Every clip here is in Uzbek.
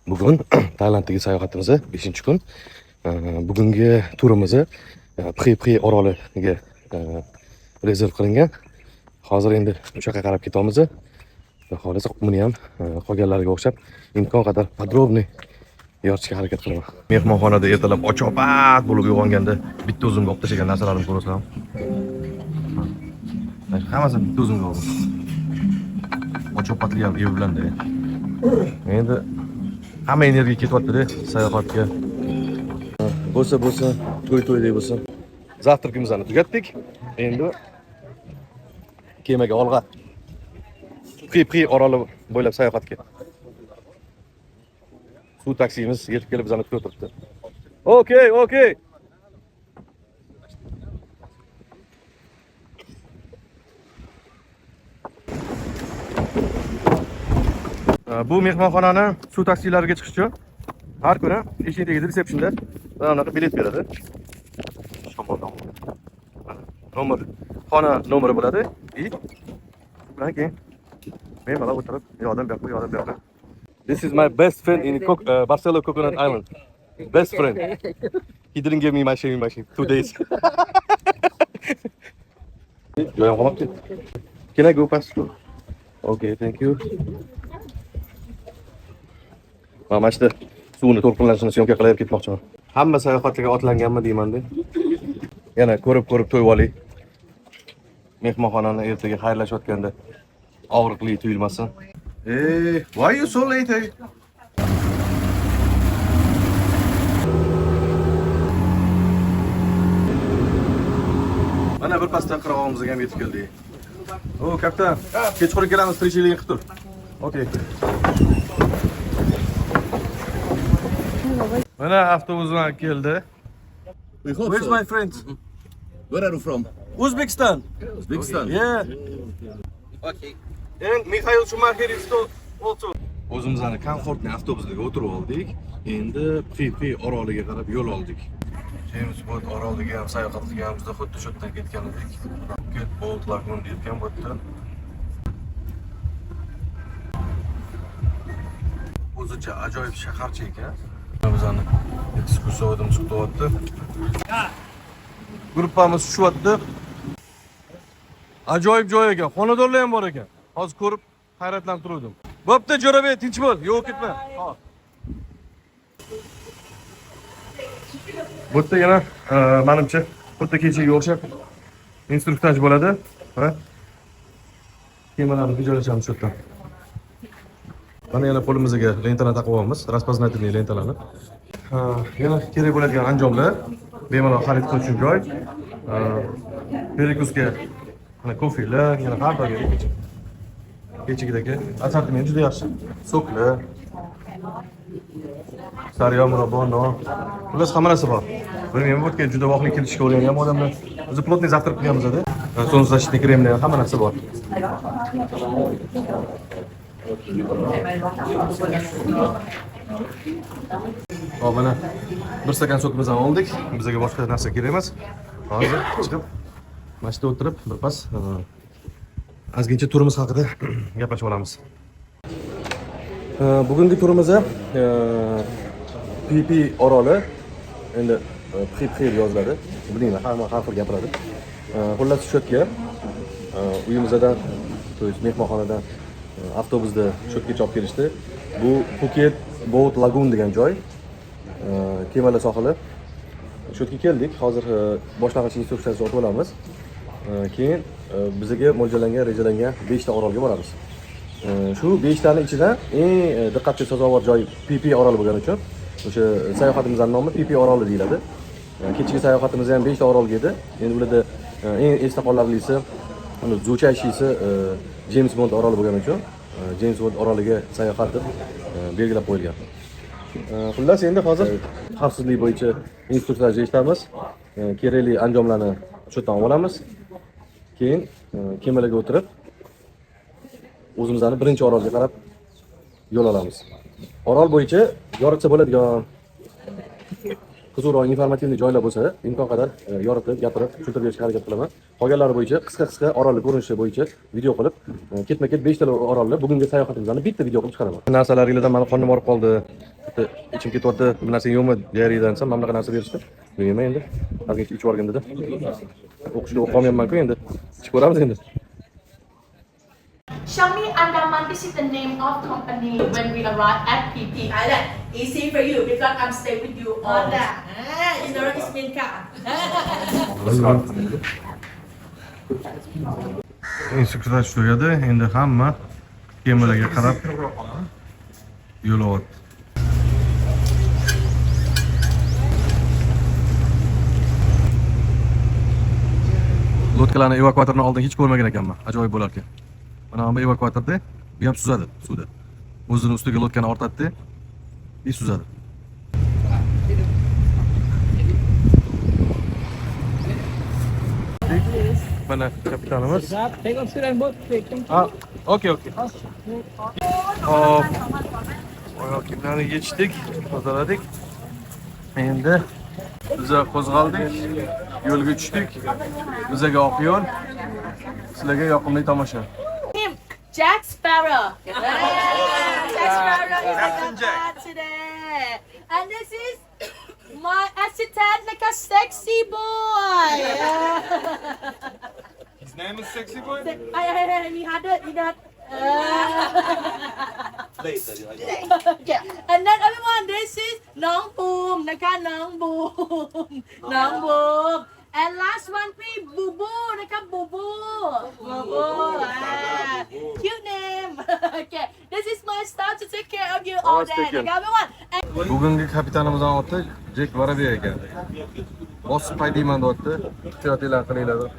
Bugun Tailanddagi sayohatimiz 5-kun. Bugungi turimiz Phi oroliga rezerv qilingan. Hozir endi o'sha yoqqa qarab ketamiz. Xohlasa buni ham qolganlariga o'xshab imkon qadar podrobniy yoritishga harakat qilaman. Mehmonxonada ertalab ochopat bo'lib uyg'onganda bitta o'zimga olib tashlagan narsalarimni ko'rasan. Hammasini bitta o'zimga oldim. Ochopatli ham ev bilanda. Endi hamma energiya ketyapti-da sayohatga. Bo'lsa, to'y-to'ydek bo'lsin. Zavtragimizni tugatdik. Endi kemaga olg'a. Phi oroli bo'ylab sayohatga. Suv taksimiz yetib kelib bizani kutib turibdi. Okay. Bu mehmonxonani suv taksilariga chiqish uchun har kuni eshikdagi resepsiyonda bunaqa bilet beradi. Xona nomeri bo'ladi. Bundan keyin men mana o'tirib, yordam berib. This is my best friend in Barcelona Coconut Island. Best friend. He didn't give me my shaving machine 2 days. Can I go past? Okay, thank you. Mana shu suvni to'lqinlanishini syomka qilib ketmoqchiman. Hamma sayohatga otlanganmi deyman-da. Yana ko'rib to'yib oling. Mehmonxonani ertaga xayrlashayotganda og'riqli tuyulmasin. Why you so late? Mana bir pasdan qirog'imizga ham yetib keldik. Kapitan, kechqurun kelamiz, tirikchiliging qilib tur. Okay. Mana avtobusdan keldi. Where's my friends? Where are you from? Uzbekistan. Uzbekistan? Yeah. Okay. And Mikhail Schumacher is also. O'zimizni komfortli avtobuslarga o'tirib oldik. Endi Phi oroliga qarab yo'l oldik. James Bond oroliga ham sayohat qilganimizda xuddi shu yerdan ketgan edik. Phuket Boat Lagoon deyotgan bu yerda. O'zicha ajoyib shaharcha ekan. Bizani ekskursiyamiz kutyapti. Gruppamiz tushyapti. Ajoyib joy ekan, xonadonlar ham bor ekan. Hozir ko'rib hayratlanib turdim. Bo'pti, Jo'rabek, tinch bo'l, yo'q ketma. Bu yerda yana menimcha xuddi kechaga o'xshab instruktaj bo'ladi va kemalarni ijolashamiz shu yerdan. Mana yana qo'limizga lentalarni taqib olamiz, raspoznательный lentalarni. Yana kerak bo'ladigan anjomlar, bemalol xarid qilish uchun joy. Perekuska mana kofelar, yana har doim kechagidagi assortiment juda yaxshi. Soklar, Saryo Murabbono, ular hamma narsa bor. Bilmayman, bu yerga juda vaqtli kelishga o'rgangan odamlar. Biz plotniy zavtrab qilganmiz-da. Солнцезащитный kremlar, hamma narsa bor. Mana bir stakan sokimizni oldik. Bizga boshqa narsa kerak emas. Hozir chiqib mashina o'tirib birpas ozgincha turimiz haqida gaplashib olamiz. Bugungi turimiz Phi oroli. Endi Phi yoziladi. Bilinglar, hamma har xil gapiradi. Xullas shu yerga uyimizdan, to есть mehmonxonadan avtobusda shu yerga olib kelishdi. Bu Phuket Boat Lagoon degan joy. Kemalar sohili. Shu yerga keldik. Hozir boshlang'ich instruksiyani o'tib olamiz. Keyin bizga mo'ljallangan, rejalangan 5 ta orolga boramiz. Shu 5 taning ichidan eng diqqatga sazovor joy Phi oroli bo'lgani uchun o'sha sayohatimizning nomi Phi oroli deyiladi. Kechki sayohatimiz ham 5 ta orolga edi. Endi ularda eng esda qolarlisi uni Zuchayshisi James Bond oroli bo'lgani uchun James Bond oroliga sayohat deb belgilab qo'yilgan. Xullas endi hozir xavfsizlik bo'yicha instruktaj eshitamiz. Kerakli anjomlarni shu yerdan olamiz. Keyin kemalarga o'tirib o'zimizni birinchi orolga qarab yo'l olamiz. Orol bo'yicha yoritsa bo'ladigan qiziqroq informativniy joylar bo'lsa, imkon qadar yoritib, gapirib, tushuntirib berishga harakat qilaman. Qolganlari bo'yicha qisqa orolli ko'rinishi bo'yicha video qilib, ketma-ket 5 ta orolni bugungi sayohatimizdan bitta video qilib chiqaraman. Narsalaringizdan meni qonim orib qoldi. ichim ketyapti, bir narsang yo'qmi diareydan desam, mana bunaqa narsa berishdi. Bilmayman endi. Hozir ichib olgan dedi. O'qishga o'qimayapman-ku endi. Ichib ko'ramiz endi. Xiaomi Andaman, this is the name of company when we arrive at PP Island. Easy for you because I'm staying with you all day. You know what this means, ka? Instruktaj tugadi. Endi hamma kemalarga qarab yo'l olyapti. Lotkalarni evakuatorni oldin hech ko'rmagan ekanman. Ajoyib bo'lar ekan. Mana bu evakuatorda bu ham suzadi suvda. O'zini ustiga lotkani ortadi va suzadi. Mana kapitanimiz. Ah, okey. Hop. Oyoq kiyimlarni yechdik, tozaladik. Endi biz qo'zg'aldik, yo'lga tushdik. Bizga oq yo'l, sizlarga yoqimli tomosha. Him, Jack Sparrow. Jack Sparrow is the Jack today. And this is my assistant, like a sexy boy. His name is Sexy Boy? He had it. Okay. And then everyone, this is Nong Boom, Naka Nong Boom, Nong Boom. And last one, please, Boo Boo, Naka Boo Boo. Cute name. Okay, this is my staff to take care of you all day. Naka everyone. Bugungi kapitanimizning oti Jack Vorabiy ekan. Bosib paydayman deyapti. Ehtiyotlar qilinglar.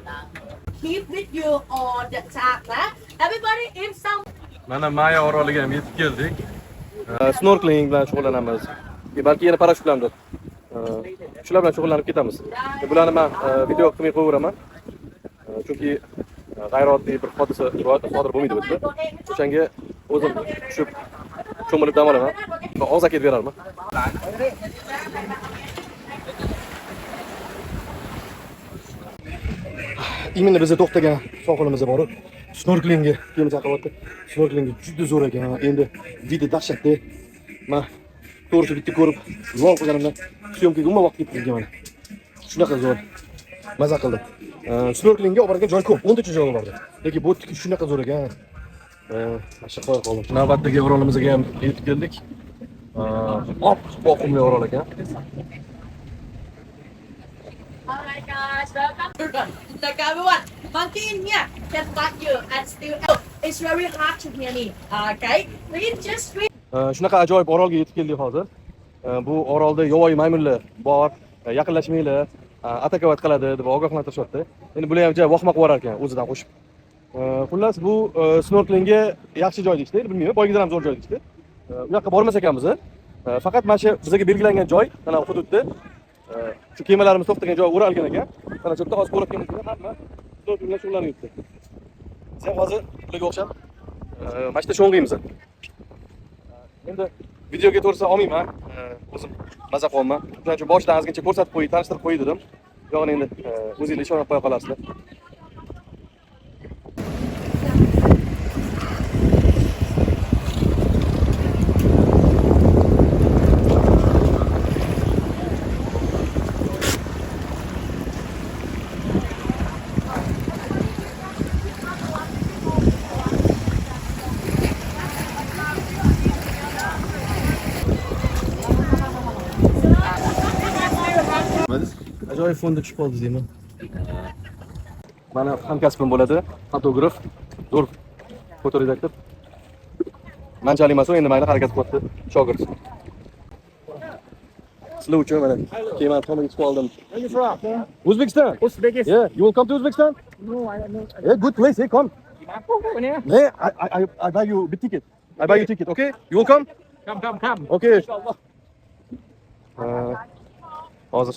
Keep with you all the time, huh? Everybody, if some. Mana Maya oroliga ham yetib keldik. Snorkeling bilan shug'ullanamiz. Balki yana parashyutlardir. Shular bilan shug'ullanib ketamiz. Bularni men video qilmay qo'yaveraman. Chunki g'ayrioddiy bir hodisa sodir bo'lmaydi bu yerda. O'shanga o'zim tushib cho'milib dam olaman va og'iz akib berarman. Именно bizni to'xtagan sohilimizga borib snorkelingga kema chaqiribdi. Snorkeling juda zo'r ekan. Endi video dahshatda. Men to'g'risi bitta ko'rib, lol qilganimdan syomkaga umuman vaqt ketib mana. Shunaqa zo'r. Maza qildim. Snorkelingga olib borgan joy ko'p, 10 ta joy bordi. Lekin bu shunaqa zo'r ekan. Mashqa qo'ya qoldim. Navbatdagi orolimizga ham yetib keldik. Boqimli orol ekan. Alright guys, welcome. Like everyone, monkey in here can bite you and still. It's very hard to hear me. Okay, please just wait. Shunaqa ajoyib orolga yetib keldik hozir. Bu orolda yovvoyi maymunlar bor. Yaqinlashmanglar, atakovat qiladi deb ogohlantirishyapti. Endi bular ham joy vahma qilib orar ekan o'zidan qo'shib. Xullas bu snorkelingga yaxshi joy deyishdi. Bilmayman, boygidan ham zo'r joy deyishdi. U yoqqa bormas ekanmiz. Faqat mana shu bizga belgilangan joy, mana hududda shu kemalarimiz to'xtagan joy o'ralgan ekan. Mana shu yerda hozir ko'rayotganingizdek hamma snorkeling bilan shug'ullanyapti. Biz ham hozir ularga o'xshab mana shu yerda sho'ng'iymiz. Endi videoga to'g'risi olmayman. O'zim maza qilyapman. Shuning uchun boshidan ozgincha ko'rsatib qo'yib, tanishtirib qo'y dedim. Yo'g'ini endi o'zingizlar ishonib qo'ya qolasizlar. Ajoyib fonda tushib qoldi deyman. Mana hamkasbim bo'ladi, fotograf, zo'r fotoredaktor. Manchalik emas, endi mayli harakat qilyapti, shogird. Sizlar uchun mana kemani tomiga chiqib oldim. Where you from? Uzbekistan. Uzbekistan. Yeah, you will come to Uzbekistan? No, I don't know. Yeah, good place. Hey, come. Yeah. Yeah, I buy you big ticket. I buy you ticket, okay? You will come? Come. Okay. Hozir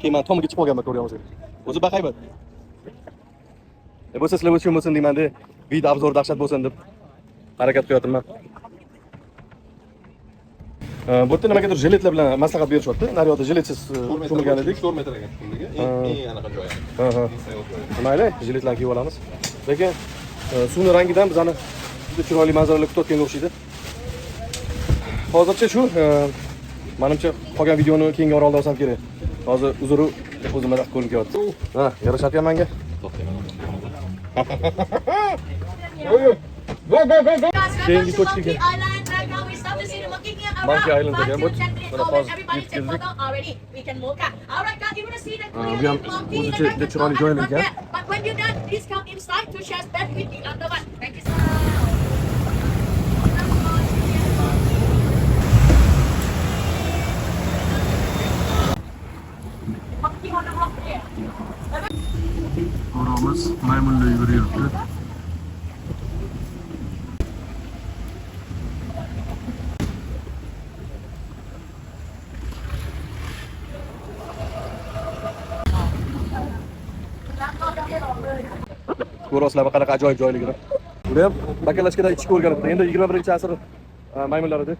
kemani tomiga chiqib olganman, ko'ryapsiz. O'zi baqayman. Bo'lsa sizlar uchun bo'lsin deyman-da, video obzor dahshat bo'lsin deb harakat qilyapman. Bu yerda nimagadir jiletlar bilan maslahat berishyapti. Naryoqda jiletsiz cho'milgan edik. 4 metr ekan tuxumligi. Eng anaqa joyi. Mayli, jiletlarni kiyib olamiz. Lekin suvning rangidan bizani juda chiroyli manzaralar kutayotganga o'xshaydi. hozircha shu. Menimcha qolgan videoni keyingi orolda olsam kerak. Hozir uzru o'zimda ko'rinib kelyapti. Ha, yarashyapti menga. Keyingi ko'chkiga. Monkey Island degan bu. Mana hozir yetkazdik. Bu ham o'zicha juda chiroyli joylar ekan. But when you're done, please come inside to share that with the other one. Thank you so Orolimiz maymunlar yugurib. Ko'rasizlar qanaqa ajoyib joyligini. Buni ham bakalashkada ichki o'rganibdi. Endi 21-asr maymunlar edi.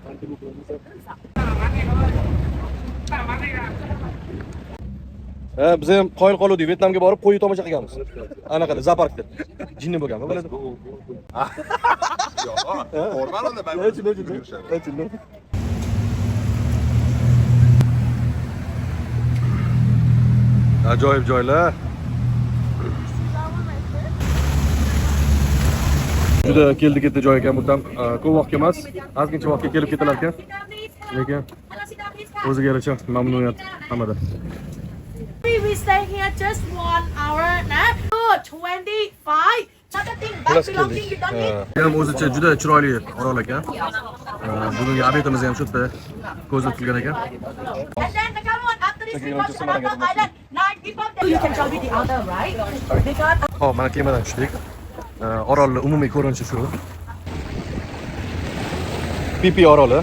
Biz ham qoyil qoluvdik. Vyetnamga borib qo'y tomosha qilganmiz. Anaqada zooparkda. Jinni bo'lganmi? Biladi. Normal unda ben. Ajoyib joylar. Juda keldi ketdi joy ekan bu ham ko'p vaqtga emas, ozgincha vaqtga kelib ketalar ekan. Lekin o'ziga yarasha mamnuniyat hammada. We stay here just 1 hour now. 25. Another thing, back belonging you don't need. Ham o'zicha juda chiroyli orol ekan. Bugungi obedimiz ham shu yerda ko'zda tutilgan ekan. And then the come on after this we go to another island. 9 people. You can join with the other, right? Because Hop, mana kemadan tushdik. Orolning umumiy ko'rinishi shu. Pipi oroli.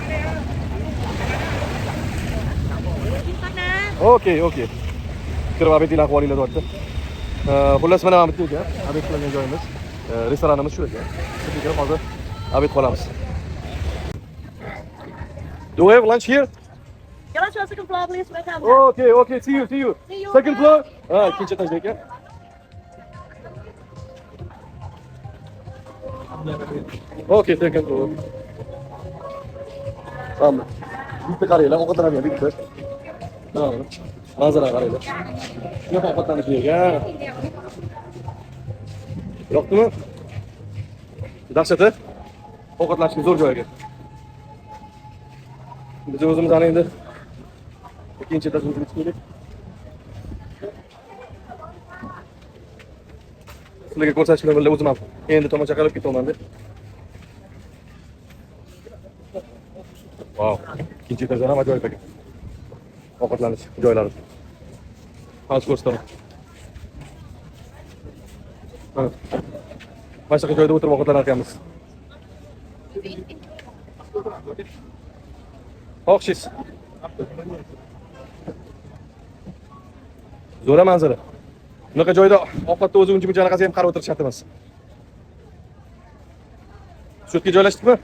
Okey. Kirib obedlar ahvolinglar deyapti. Xullas mana bu yerda obed qilingan joyimiz. Restoranimiz shu ekan. Sizga hozir obed qolamiz. Do we have lunch here? Can I show second floor, please? Welcome. Okay. See you. Second floor. Ikkinchi etajda ekan. Okay, second floor. Tamam. Bitta qaranglar, ovqatlanamiz bitta. Tamam. Manzaraga qaranglar. Yo'q, ovqatlanish ekan. Yo'qmi? Dahshat-a? Ovqatlanishga zo'r joy ekan. Biz o'zimiz ana endi ikkinchi etajga chiqdik. Sizlarga ko'rsatish bilan o'zim ham endi tomosha qilib ketaman deb. Wow, ikkinchi etajdan ham ajoyib ekan. Ovqatlanish joylari. Hozir ko'rsataman. Mana shu joyda o'tirib ovqatlanar ekanmiz. Xo'sh. Zo'ra manzara. Bunaqa joyda ovqatni o'zi uncha anaqasi ham qarab o'tirish shart emas. Shu yerga joylashdikmi?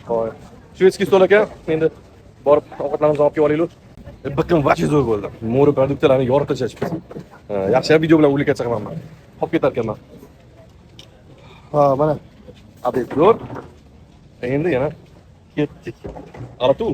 Hoy. Shvedskiy stol ekan. Endi borib ovqatlarimizni olib kelib olaylik. Biqim vachi zo'r bo'ldi. Mo'ri produktlarni yoritib tashlayapmiz. Yaxshi video bilan publikatsiya qilaman. Hop ketar ekanman. Mana. Obed zo'r. Endi yana ketdik. Aratu.